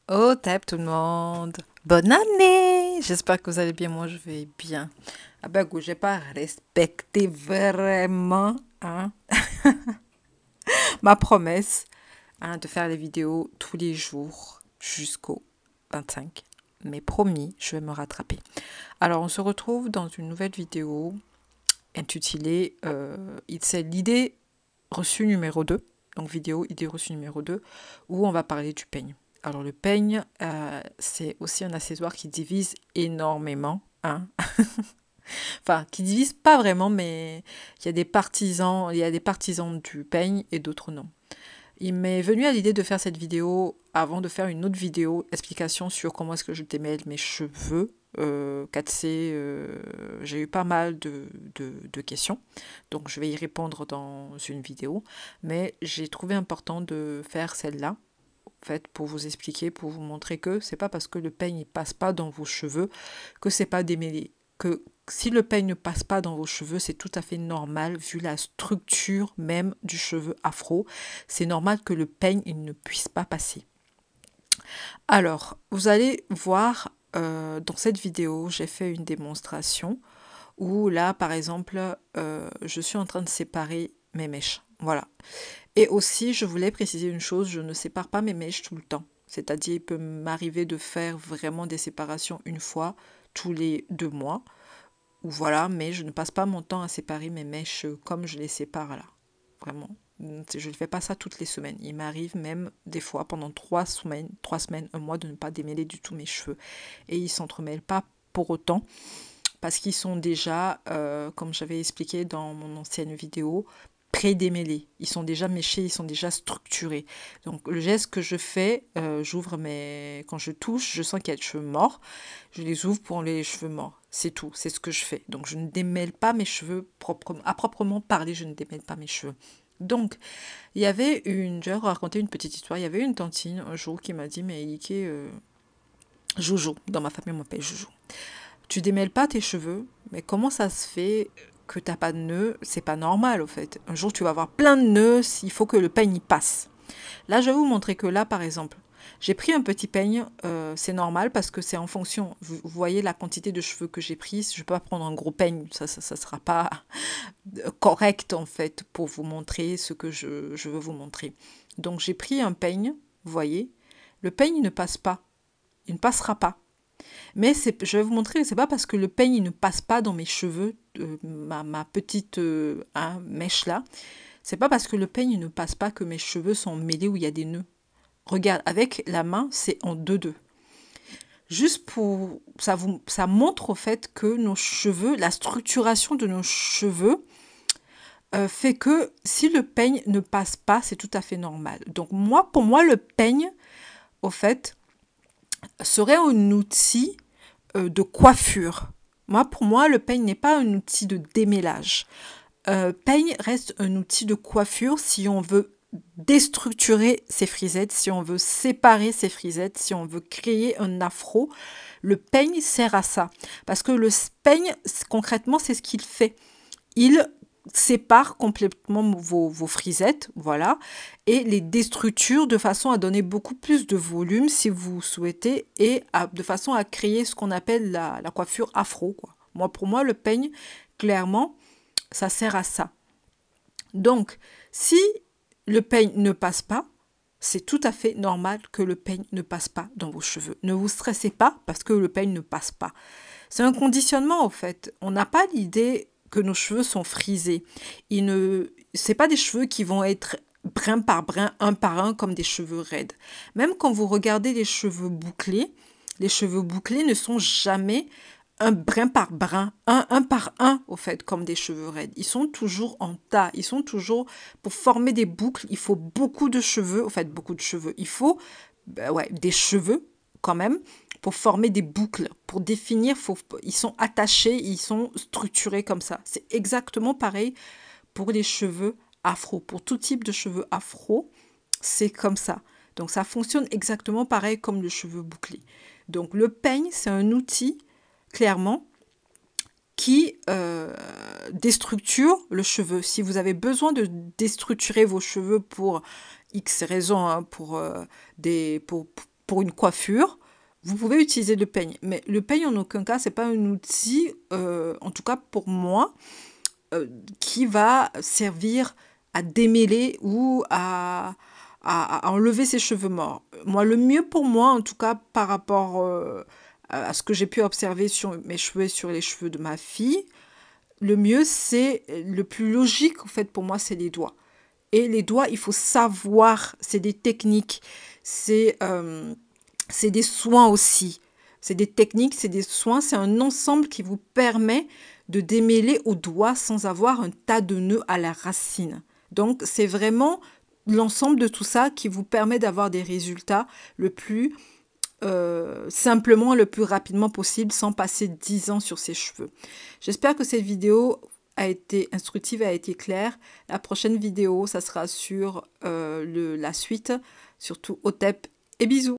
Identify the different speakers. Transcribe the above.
Speaker 1: Au tap tout le monde. Bonne année. J'espère que vous allez bien. Moi, je vais bien. Ah ben, j'ai pas respecté vraiment ma promesse de faire les vidéos tous les jours jusqu'au 25. Mais promis, je vais me rattraper. Alors, on se retrouve dans une nouvelle vidéo intitulée c'est l'idée reçue numéro 2. Donc, vidéo idée reçue numéro 2, où on va parler du peigne. Alors le peigne, c'est aussi un accessoire qui divise énormément. Enfin, qui divise pas vraiment, mais il y a des partisans du peigne et d'autres non. Il m'est venu à l'idée de faire cette vidéo avant de faire une autre vidéo explication sur comment est-ce que je démêle mes cheveux. 4C, j'ai eu pas mal de questions, donc je vais y répondre dans une vidéo, mais j'ai trouvé important de faire celle-là fait pour vous expliquer, pour vous montrer que c'est pas parce que le peigne ne passe pas dans vos cheveux que c'est pas démêlé. Que si le peigne ne passe pas dans vos cheveux, c'est tout à fait normal vu la structure même du cheveu afro. C'est normal que le peigne il ne puisse pas passer. Alors, vous allez voir dans cette vidéo, j'ai fait une démonstration où là, par exemple, je suis en train de séparer mes mèches. Voilà. Et aussi, je voulais préciser une chose, je ne sépare pas mes mèches tout le temps. C'est-à-dire, il peut m'arriver de faire vraiment des séparations une fois tous les 2 mois. Ou voilà, mais je ne passe pas mon temps à séparer mes mèches comme je les sépare là. Vraiment. Je ne fais pas ça toutes les semaines. Il m'arrive même des fois pendant 3 semaines, un mois de ne pas démêler du tout mes cheveux. Et ils ne s'entremêlent pas pour autant parce qu'ils sont déjà, comme j'avais expliqué dans mon ancienne vidéo, pré-démêlés. Ils sont déjà méchés, ils sont déjà structurés. Donc le geste que je fais, j'ouvre mes... Quand je touche, je sens qu'il y a des cheveux morts. Je les ouvre pour les cheveux morts. C'est tout, c'est ce que je fais. Donc je ne démêle pas mes cheveux proprement. À proprement parler, je ne démêle pas mes cheveux. Donc, il y avait une... Je vais raconter une petite histoire. Il y avait une tantine un jour qui m'a dit, mais Ike, Joujou, dans ma famille on m'appelle Joujou. Tu démêles pas tes cheveux, mais comment ça se fait que t'as pas de nœuds? C'est pas normal au fait. Un jour tu vas avoir plein de nœuds, il faut que le peigne y passe. Là je vais vous montrer que là par exemple, j'ai pris un petit peigne, c'est normal parce que c'est en fonction, vous voyez la quantité de cheveux que j'ai pris, je peux pas prendre un gros peigne, ça sera pas correct en fait pour vous montrer ce que je veux vous montrer. Donc j'ai pris un peigne, vous voyez, le peigne ne passe pas, il ne passera pas. Mais je vais vous montrer, c'est pas parce que le peigne ne passe pas dans mes cheveux, ma petite mèche là, c'est pas parce que le peigne ne passe pas que mes cheveux sont mêlés où il y a des nœuds. Regarde, avec la main, c'est en deux. Juste pour... ça montre au fait que nos cheveux, la structuration de nos cheveux fait que si le peigne ne passe pas, c'est tout à fait normal. Donc pour moi, le peigne, au fait, serait un outil de coiffure. Pour moi, le peigne n'est pas un outil de démêlage. Peigne reste un outil de coiffure si on veut déstructurer ses frisettes, si on veut séparer ses frisettes, si on veut créer un afro. Le peigne sert à ça. Parce que le peigne, concrètement, c'est ce qu'il fait. Il sépare complètement vos frisettes, voilà, et les déstructure de façon à donner beaucoup plus de volume si vous souhaitez et de façon à créer ce qu'on appelle la coiffure afro, quoi. Pour moi, le peigne, clairement, ça sert à ça. Donc, si le peigne ne passe pas, c'est tout à fait normal que le peigne ne passe pas dans vos cheveux. Ne vous stressez pas parce que le peigne ne passe pas. C'est un conditionnement, en fait. On n'a pas l'idée que nos cheveux sont frisés. C'est pas des cheveux qui vont être brin par brin, un par un, comme des cheveux raides. Même quand vous regardez les cheveux bouclés ne sont jamais un brin par brin, un par un, au fait, comme des cheveux raides. Ils sont toujours en tas. Ils sont toujours... Pour former des boucles, il faut beaucoup de cheveux. Au fait, beaucoup de cheveux. Il faut des cheveux, quand même, pour former des boucles. Pour définir, ils sont attachés, ils sont structurés comme ça. C'est exactement pareil pour les cheveux afro. Pour tout type de cheveux afro, c'est comme ça. Donc, ça fonctionne exactement pareil comme le cheveu bouclé. Donc, le peigne, c'est un outil clairement, qui déstructure le cheveu. Si vous avez besoin de déstructurer vos cheveux pour X raisons, pour pour une coiffure, vous pouvez utiliser le peigne. Mais le peigne, en aucun cas, c'est pas un outil, en tout cas pour moi, qui va servir à démêler ou à enlever ses cheveux morts. Moi, le mieux pour moi, en tout cas par rapport à ce que j'ai pu observer sur mes cheveux et sur les cheveux de ma fille, le mieux, c'est le plus logique, en fait, pour moi, c'est les doigts. Et les doigts, il faut savoir, c'est des techniques, c'est des soins aussi. C'est des techniques, c'est des soins, c'est un ensemble qui vous permet de démêler au doigt sans avoir un tas de nœuds à la racine. Donc, c'est vraiment l'ensemble de tout ça qui vous permet d'avoir des résultats le plus simplement, le plus rapidement possible, sans passer 10 ans sur ses cheveux. J'espère que cette vidéo a été instructive, a été claire. La prochaine vidéo, ça sera sur la suite, surtout Otep, et bisous.